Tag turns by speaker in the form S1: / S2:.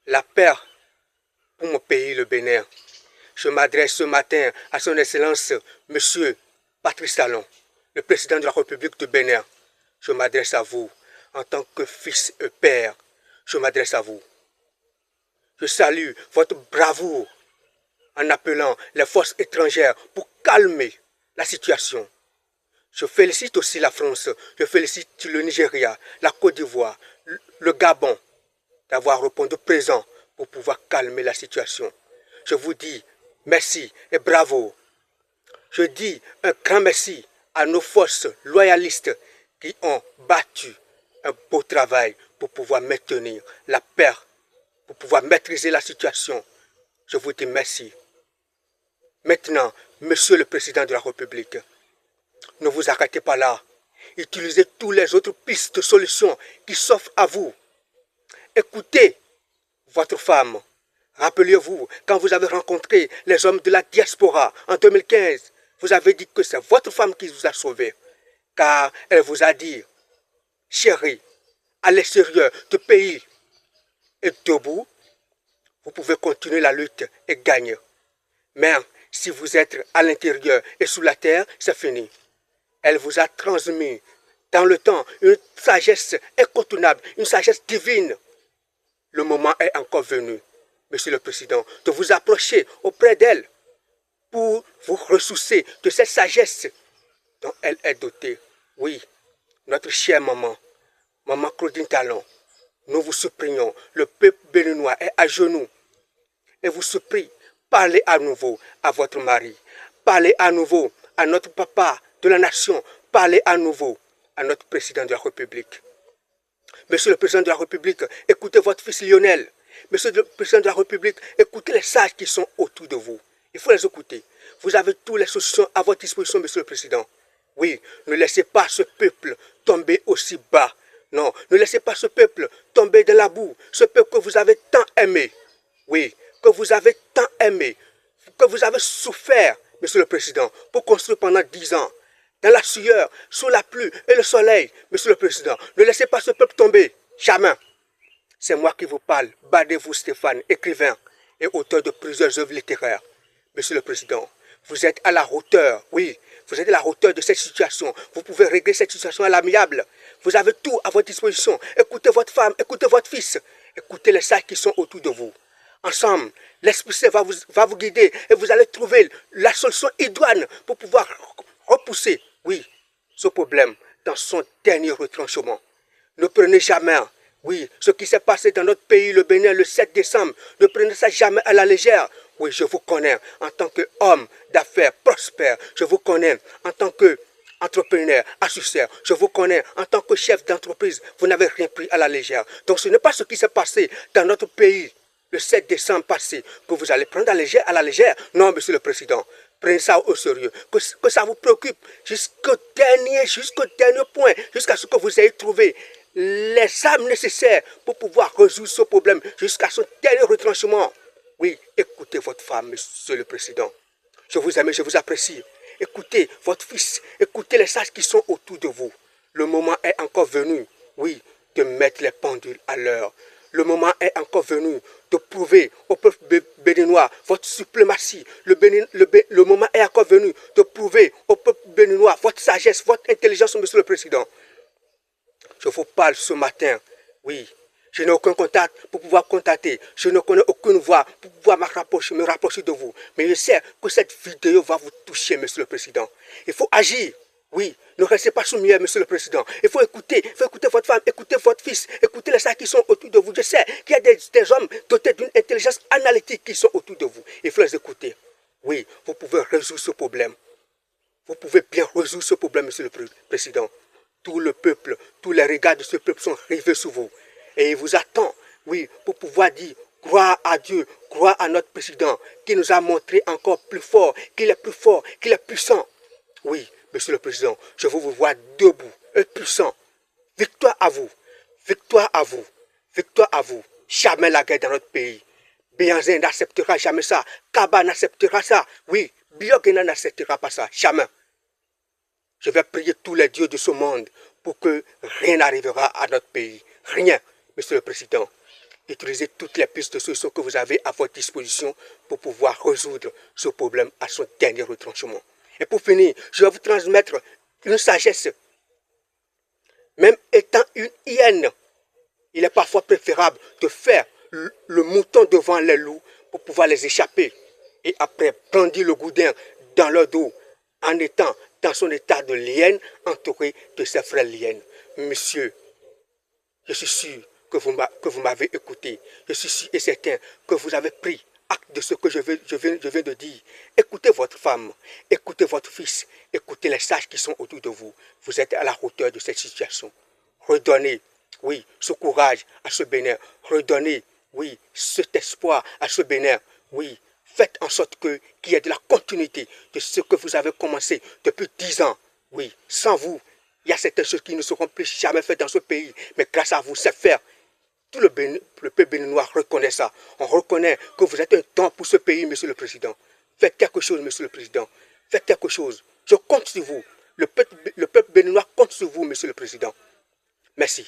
S1: la paix pour mon pays, le Bénin. Je m'adresse ce matin à son Excellence, Monsieur Patrice Talon, le président de la République du Bénin. Je m'adresse à vous en tant que fils et père. Je m'adresse à vous. Je salue votre bravoure en appelant les forces étrangères pour calmer la situation. Je félicite aussi la France, je félicite le Nigeria, la Côte d'Ivoire, le Gabon d'avoir répondu présent pour pouvoir calmer la situation. Je vous dis merci et bravo. Je dis un grand merci à nos forces loyalistes qui ont battu un beau travail pour pouvoir maintenir la paix, pour pouvoir maîtriser la situation. Je vous dis merci. Maintenant, Monsieur le Président de la République, ne vous arrêtez pas là. Utilisez toutes les autres pistes de solutions qui s'offrent à vous. Écoutez votre femme. Rappelez-vous, quand vous avez rencontré les hommes de la diaspora en 2015, vous avez dit que c'est votre femme qui vous a sauvé. Car elle vous a dit, chérie, à l'extérieur du pays et debout, vous pouvez continuer la lutte et gagner. Mais si vous êtes à l'intérieur et sous la terre, c'est fini. Elle vous a transmis dans le temps une sagesse incontournable, une sagesse divine. Le moment est encore venu, Monsieur le Président, de vous approcher auprès d'elle pour vous ressourcer de cette sagesse dont elle est dotée. Oui, notre chère maman, maman Claudine Talon, nous vous supplions, le peuple béninois est à genoux et vous supplie, parlez à nouveau à votre mari, parlez à nouveau à notre papa de la nation, parlez à nouveau à notre président de la République. Monsieur le président de la République, écoutez votre fils Lionel. Monsieur le président de la République, écoutez les sages qui sont autour de vous. Il faut les écouter. Vous avez toutes les solutions à votre disposition, Monsieur le Président. Oui, ne laissez pas ce peuple tomber aussi bas. Non, ne laissez pas ce peuple tomber dans la boue. Ce peuple que vous avez tant aimé. Oui, que vous avez tant aimé. Que vous avez souffert, Monsieur le Président, pour construire pendant 10 ans. Dans la sueur, sous la pluie et le soleil, Monsieur le Président, ne laissez pas ce peuple tomber. Jamais. C'est moi qui vous parle, Badevou Stéphane, écrivain et auteur de plusieurs œuvres littéraires. Monsieur le Président, vous êtes à la hauteur, oui, vous êtes à la hauteur de cette situation. Vous pouvez régler cette situation à l'amiable. Vous avez tout à votre disposition. Écoutez votre femme, écoutez votre fils, écoutez les sages qui sont autour de vous. Ensemble, l'Esprit Saint va vous guider et vous allez trouver la solution idoine pour pouvoir repousser, oui, ce problème dans son dernier retranchement. Ne prenez jamais, oui, ce qui s'est passé dans notre pays, le Bénin, le 7 décembre. Ne prenez ça jamais à la légère. Oui, je vous connais en tant qu'homme d'affaires prospère. Je vous connais en tant qu'entrepreneur, associé. Je vous connais en tant que chef d'entreprise. Vous n'avez rien pris à la légère. Donc ce n'est pas ce qui s'est passé dans notre pays le 7 décembre passé que vous allez prendre à la légère. Non, Monsieur le Président. Prenez ça au sérieux, que ça vous préoccupe jusqu'au dernier point, jusqu'à ce que vous ayez trouvé les âmes nécessaires pour pouvoir résoudre ce problème, jusqu'à son dernier retranchement. Oui, écoutez votre femme, Monsieur le Président. Je vous aime, je vous apprécie. Écoutez votre fils, écoutez les sages qui sont autour de vous. Le moment est encore venu, oui, de mettre les pendules à l'heure. Le moment est encore venu de prouver au peuple béninois votre suprématie. Le moment est encore venu de prouver au peuple béninois votre sagesse, votre intelligence, Monsieur le Président. Je vous parle ce matin, oui. Je n'ai aucun contact pour pouvoir contacter. Je ne connais aucune voix pour pouvoir me rapprocher de vous. Mais je sais que cette vidéo va vous toucher, Monsieur le Président. Il faut agir. Oui, ne restez pas soumis, Monsieur le Président. Il faut écouter votre femme, écouter votre fils, écouter les sages qui sont autour de vous. Je sais qu'il y a des hommes dotés d'une intelligence analytique qui sont autour de vous. Il faut les écouter. Oui, vous pouvez résoudre ce problème. Vous pouvez bien résoudre ce problème, Monsieur le Président. Tout le peuple, tous les regards de ce peuple sont rivés sur vous. Et il vous attend, oui, pour pouvoir dire gloire à Dieu, gloire à notre président, qui nous a montré encore plus fort, qu'il est puissant. Oui, Monsieur le Président, je veux vous voir debout et puissant. Victoire à vous, victoire à vous, victoire à vous. Jamais la guerre dans notre pays. Béanzin n'acceptera jamais ça. Kaba n'acceptera ça. Oui, Biogena n'acceptera pas ça. Jamais. Je vais prier tous les dieux de ce monde pour que rien n'arrivera à notre pays. Rien, Monsieur le Président. utilisez toutes les pistes de solutions que vous avez à votre disposition pour pouvoir résoudre ce problème à son dernier retranchement. Et pour finir, je vais vous transmettre une sagesse. Même étant une hyène, il est parfois préférable de faire le mouton devant les loups pour pouvoir les échapper. Et après, brandir le goudin dans leur dos en étant dans son état de lienne entouré de ses frères liènes. Monsieur, je suis sûr que vous m'avez écouté. Je suis sûr et certain que vous avez pris acte de ce que je viens de dire. Écoutez votre femme, écoutez votre fils, écoutez les sages qui sont autour de vous. Vous êtes à la hauteur de cette situation. Redonnez, oui, ce courage à ce Bénin. Redonnez, oui, cet espoir à ce Bénin. Oui, faites en sorte qu'il y ait de la continuité de ce que vous avez commencé depuis 10 ans. Oui, sans vous, il y a certaines choses qui ne seront plus jamais faites dans ce pays. Mais grâce à vous, c'est faire. Tout le peuple béninois reconnaît ça. On reconnaît que vous êtes un don pour ce pays, Monsieur le Président. Faites quelque chose, Monsieur le Président. Faites quelque chose. Je compte sur vous. Le peuple béninois compte sur vous, Monsieur le Président. Merci.